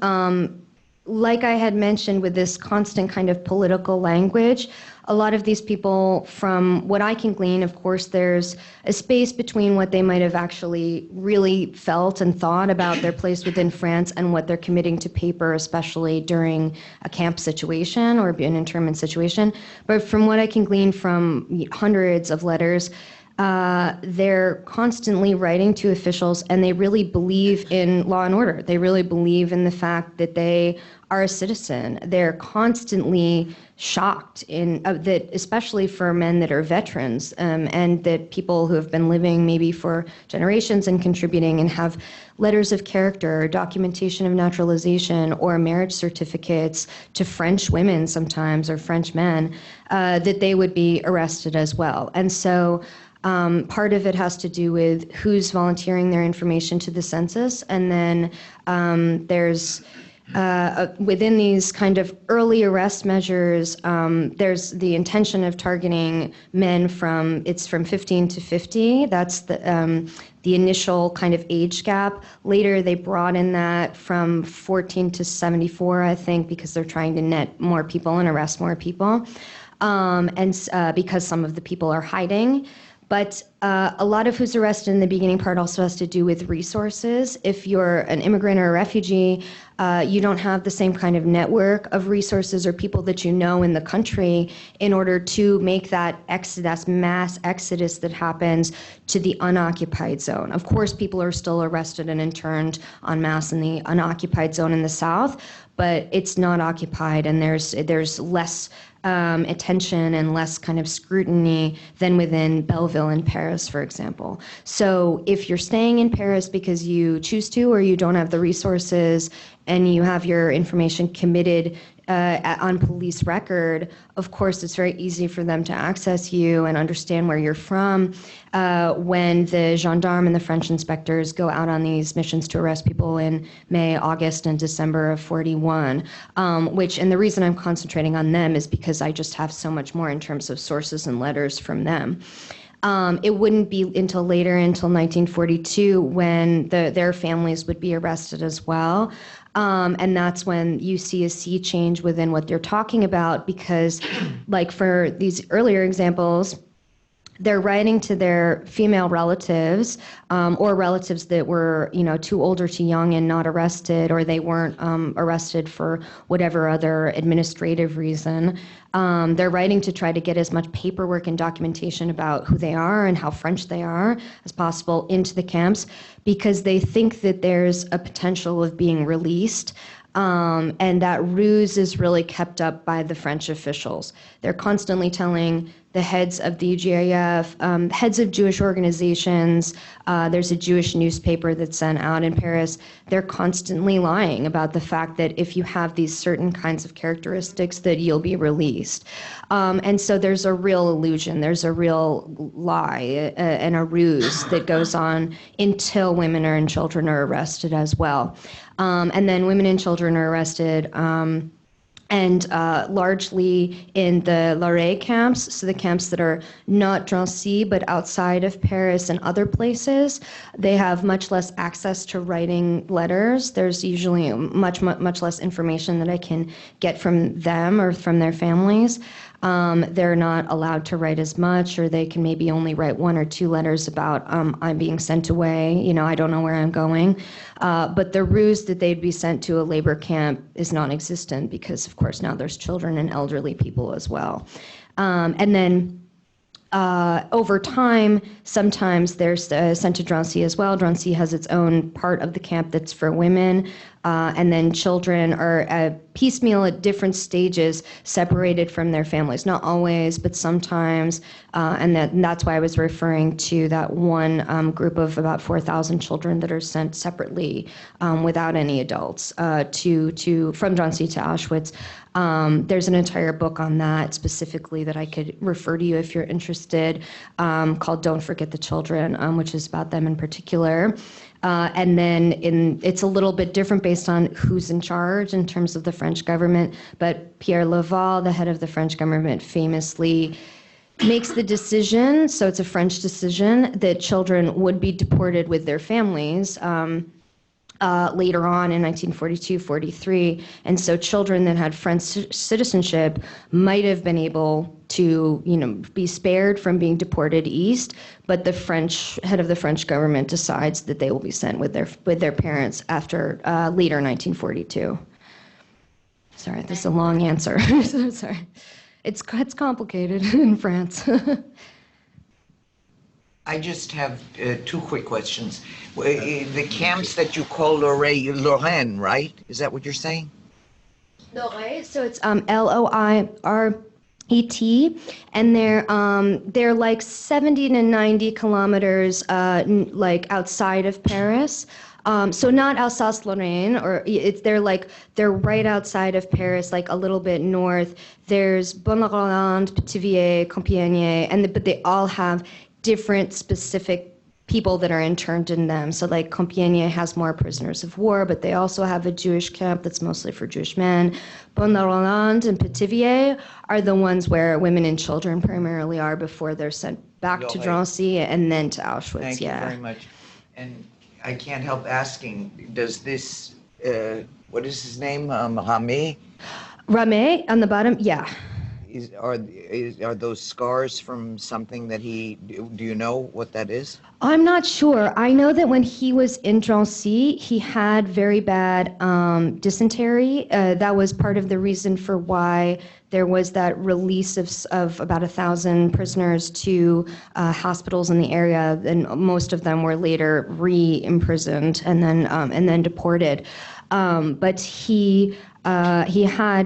Like I had mentioned with this constant kind of political language, a lot of these people, from what I can glean, of course, there's a space between what they might have actually really felt and thought about their place within France and what they're committing to paper, especially during a camp situation or an internment situation. But from what I can glean from hundreds of letters, they're constantly writing to officials, and they really believe in law and order. They really believe in the fact that they are a citizen. They're constantly shocked that, especially for men that are veterans, and that people who have been living maybe for generations and contributing and have letters of character, documentation of naturalization, or marriage certificates to French women sometimes, or French men, that they would be arrested as well. And so part of it has to do with who's volunteering their information to the census, and then there's within these kind of early arrest measures, there's the intention of targeting men from 15 to 50. That's the initial kind of age gap. Later, they broaden that from 14 to 74, I think, because they're trying to net more people and arrest more people, because some of the people are hiding. But a lot of who's arrested in the beginning part also has to do with resources. If you're an immigrant or a refugee, you don't have the same kind of network of resources or people that you know in the country in order to make that mass exodus that happens to the unoccupied zone. Of course, people are still arrested and interned en masse in the unoccupied zone in the south, but it's not occupied, and there's less attention and less kind of scrutiny than within Belleville in Paris, for example. So if you're staying in Paris because you choose to or you don't have the resources and you have your information committed on police record, of course, it's very easy for them to access you and understand where you're from. When the gendarme and the French inspectors go out on these missions to arrest people in May, August, and December of 41, and the reason I'm concentrating on them is because I just have so much more in terms of sources and letters from them. It wouldn't be until 1942, when their families would be arrested as well. And that's when you see a sea change within what they're talking about, because like for these earlier examples, they're writing to their female relatives, or relatives that were, too old or too young and not arrested, or they weren't arrested for whatever other administrative reason. They're writing to try to get as much paperwork and documentation about who they are and how French they are as possible into the camps, because they think that there's a potential of being released. And that ruse is really kept up by the French officials. They're constantly telling the heads of the UGIF, heads of Jewish organizations, there's a Jewish newspaper that's sent out in Paris. They're constantly lying about the fact that if you have these certain kinds of characteristics that you'll be released. And so there's a real illusion, there's a real lie and a ruse that goes on until women and children are arrested as well. And then women and children are arrested largely in the Loiret camps, so the camps that are not Drancy but outside of Paris and other places. They have much less access to writing letters. There's usually much less information that I can get from them or from their families. They're not allowed to write as much, or they can maybe only write 1 or 2 letters about I'm being sent away, I don't know where I'm going. But the ruse that they'd be sent to a labor camp is non-existent, because of course now there's children and elderly people as well. And then over time, sometimes they're sent to Drancy as well. Drancy has its own part of the camp that's for women. And then children are piecemeal at different stages, separated from their families. Not always, but sometimes. And that's why I was referring to that one group of about 4,000 children that are sent separately without any adults from Drancy to Auschwitz. There's an entire book on that specifically that I could refer to you if you're interested, called Don't Forget the Children, which is about them in particular. And then it's a little bit different based on who's in charge in terms of the French government, but Pierre Laval, the head of the French government, famously makes the decision, so it's a French decision, that children would be deported with their families later on in 1942-43. And so children that had French citizenship might have been able to, be spared from being deported east, but the head of the French government decides that they will be sent with their parents after later 1942. Sorry, this is a long answer. Sorry. It's complicated in France. I just have 2 quick questions. The camps that you call Lorraine, right? Is that what you're saying? Loiret, so it's Loiret, and they're like 70 to 90 kilometers like outside of Paris. So not Alsace-Lorraine, they're right outside of Paris, like a little bit north. There's Bonne-Rolande, Pithiviers, Compiègne, but they all have different specific people that are interned in them. So like Compiègne has more prisoners of war, but they also have a Jewish camp that's mostly for Jewish men. Bonne-la-Rolande and Pithiviers are the ones where women and children primarily are before they're sent back to Drancy and then to Auschwitz. Thank you very much. And I can't help asking, does this, what is his name, Rame? Rame on the bottom, yeah. Are those scars from something that do you know what that is? I'm not sure. I know that when he was in Drancy, he had very bad dysentery. That was part of the reason for why there was that release of about 1,000 prisoners to hospitals in the area, and most of them were later re-imprisoned and then deported. But he had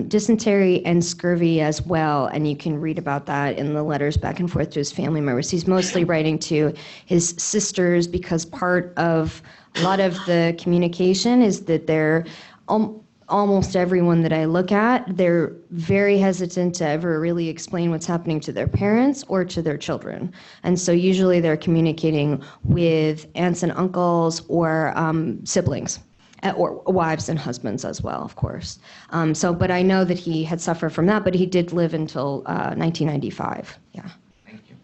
dysentery and scurvy as well, and you can read about that in the letters back and forth to his family members. He's mostly writing to his sisters because part of a lot of the communication is that they're almost everyone that I look at, they're very hesitant to ever really explain what's happening to their parents or to their children. And so usually they're communicating with aunts and uncles or siblings. Or wives and husbands as well, of course. But I know that he had suffered from that, but he did live until 1995. Yeah. Thank you.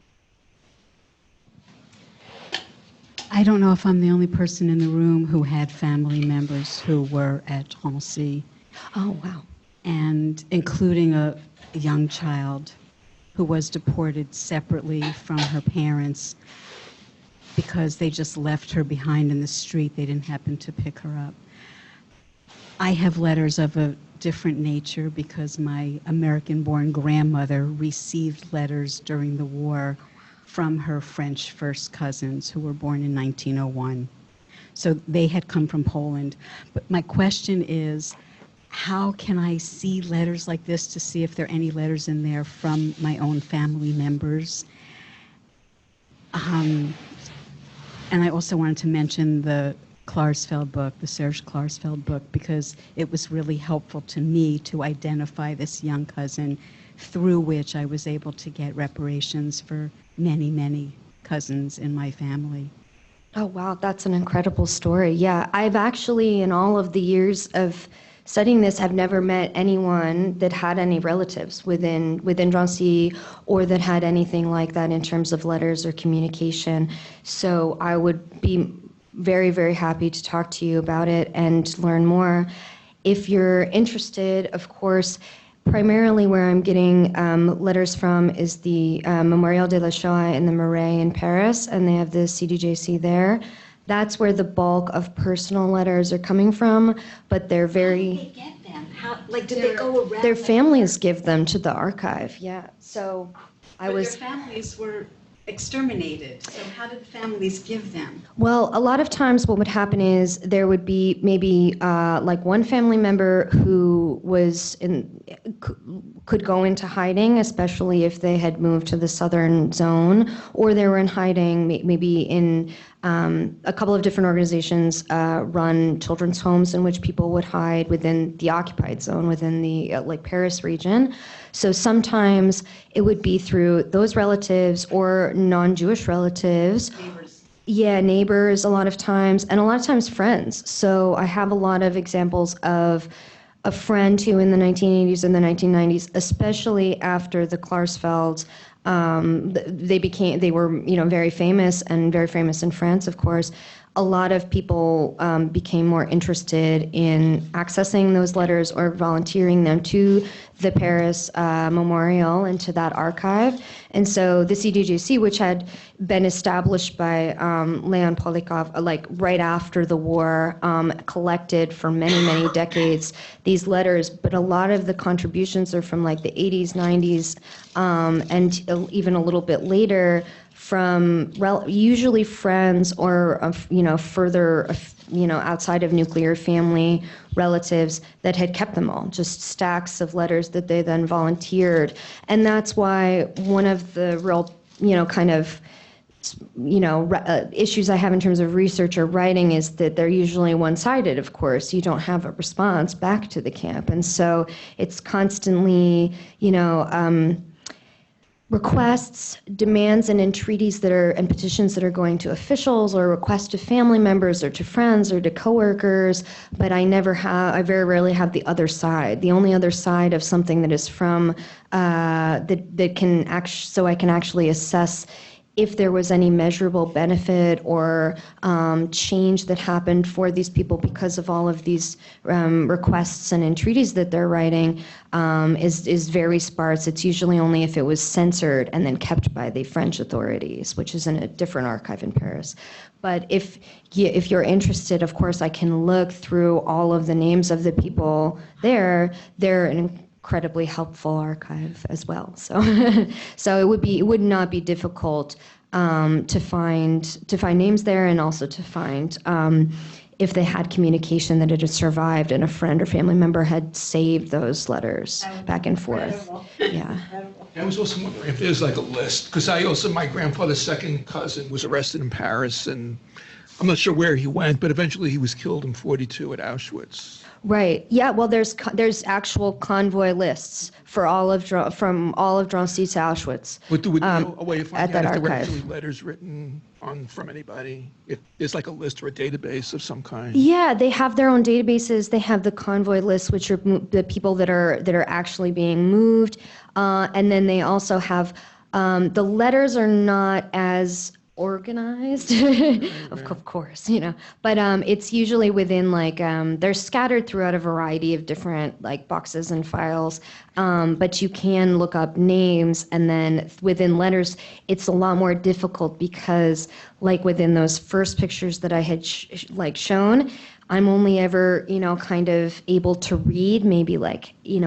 I don't know if I'm the only person in the room who had family members who were at Drancy. Oh, wow. And including a young child who was deported separately from her parents because they just left her behind in the street. They didn't happen to pick her up. I have letters of a different nature because my American-born grandmother received letters during the war from her French first cousins who were born in 1901. So they had come from Poland. But my question is, how can I see letters like this to see if there are any letters in there from my own family members? And I also wanted to mention the Klarsfeld book, the Serge Klarsfeld book, because it was really helpful to me to identify this young cousin through which I was able to get reparations for many, many cousins in my family. Oh, wow, that's an incredible story. Yeah, I've actually, in all of the years of studying this, have never met anyone that had any relatives within Drancy or that had anything like that in terms of letters or communication. So I would be very, very happy to talk to you about it and learn more. If you're interested, of course, primarily where I'm getting letters from is the Memorial de la Shoah in the Marais in Paris, and they have the CDJC there. That's where the bulk of personal letters are coming from, but they're very... How did they get them? Did they go around? Their families give them to the archive, yeah. So Their families were exterminated, so how did the families give them? Well, a lot of times what would happen is there would be maybe like one family member who could go into hiding, especially if they had moved to the southern zone, or they were in hiding maybe in a couple of different organizations run children's homes in which people would hide within the occupied zone, within the like Paris region. So sometimes it would be through those relatives or non-Jewish relatives. Neighbors. Yeah, neighbors a lot of times, and a lot of times friends. So I have a lot of examples of a friend who in the 1980s and the 1990s, especially after the Klarsfeld, they were very famous and very famous in France, of course. A lot of people became more interested in accessing those letters or volunteering them to the Paris Memorial and to that archive. And so the CDJC, which had been established by Leon Poliakov like right after the war, collected for many, many decades these letters, but a lot of the contributions are from like the 80s, 90s, and even a little bit later, from usually friends or further outside of nuclear family relatives that had kept them all, just stacks of letters that they then volunteered. And that's why one of the real issues I have in terms of research or writing is that they're usually one-sided, of course. You don't have a response back to the camp. And so it's constantly, requests, demands, and entreaties and petitions that are going to officials, or requests to family members or to friends or to coworkers, but I very rarely have the other side. The only other side of something that is from, that can so I can actually assess if there was any measurable benefit or change that happened for these people because of all of these requests and entreaties that they're writing, is very sparse. It's usually only if it was censored and then kept by the French authorities, which is in a different archive in Paris. But if you're interested, of course, I can look through all of the names of the people there. They're an incredibly helpful archive as well. So, so it would not be difficult to find names there, and also to find if they had communication that it had survived and a friend or family member had saved those letters back and forth. Yeah. I was also wondering if there's like a list, because my grandfather's second cousin was arrested in Paris, and I'm not sure where he went, but eventually he was killed in '42 at Auschwitz. Right. Yeah. Well, there's actual convoy lists for from all of Drancy to Auschwitz. Would there be a way of at finding that out if there were archive. actually letters written from anybody? If there's like a list or a database of some kind. Yeah, they have their own databases. They have the convoy lists, which are the people that are actually being moved, and then they also have the letters are not as organized, of course, but it's usually within they're scattered throughout a variety of different boxes and files, but you can look up names, and then within letters it's a lot more difficult because within those first pictures that I had shown, I'm only ever, kind of able to read maybe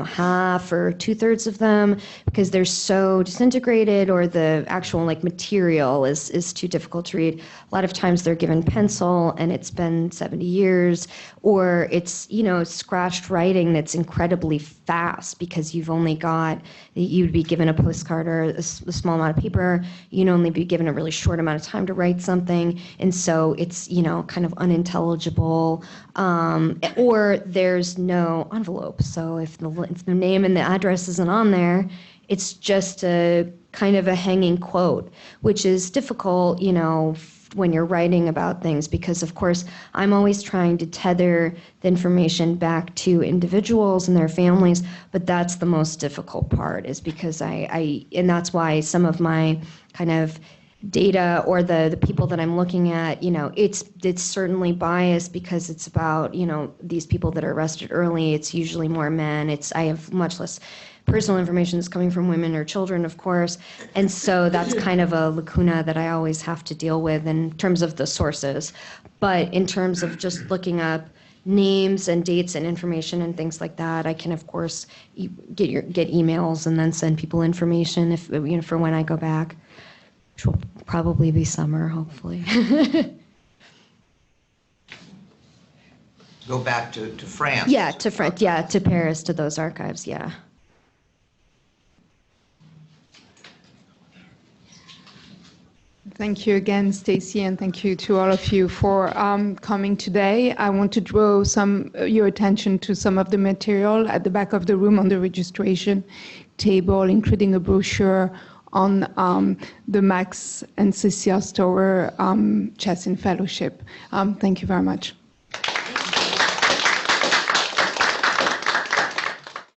half or 2/3 of them because they're so disintegrated, or the actual material is too difficult to read. A lot of times they're given pencil and it's been 70 years, or it's, scratched writing that's incredibly fast because you'd be given a postcard or a small amount of paper. You'd only be given a really short amount of time to write something. And so it's, kind of unintelligible, or there's no envelope. So if the name and the address isn't on there, it's just a kind of a hanging quote, which is difficult, when you're writing about things, because of course I'm always trying to tether the information back to individuals and their families, but that's the most difficult part, is because and that's why some of my kind of data or the people that I'm looking at, it's certainly biased because it's about, these people that are arrested early. It's usually more men. I have much less personal information that's coming from women or children, of course. And so that's kind of a lacuna that I always have to deal with in terms of the sources. But in terms of just looking up names and dates and information and things like that, I can, of course, get emails and then send people information if, for when I go back, which will probably be summer, hopefully. Go back to France. Yeah, to France. Yeah, to Paris, to those archives. Yeah. Thank you again, Stacy, and thank you to all of you for coming today. I want to draw your attention to some of the material at the back of the room on the registration table, including a brochure on the Max and Cecilia Stower Chess in Fellowship. Thank you very much.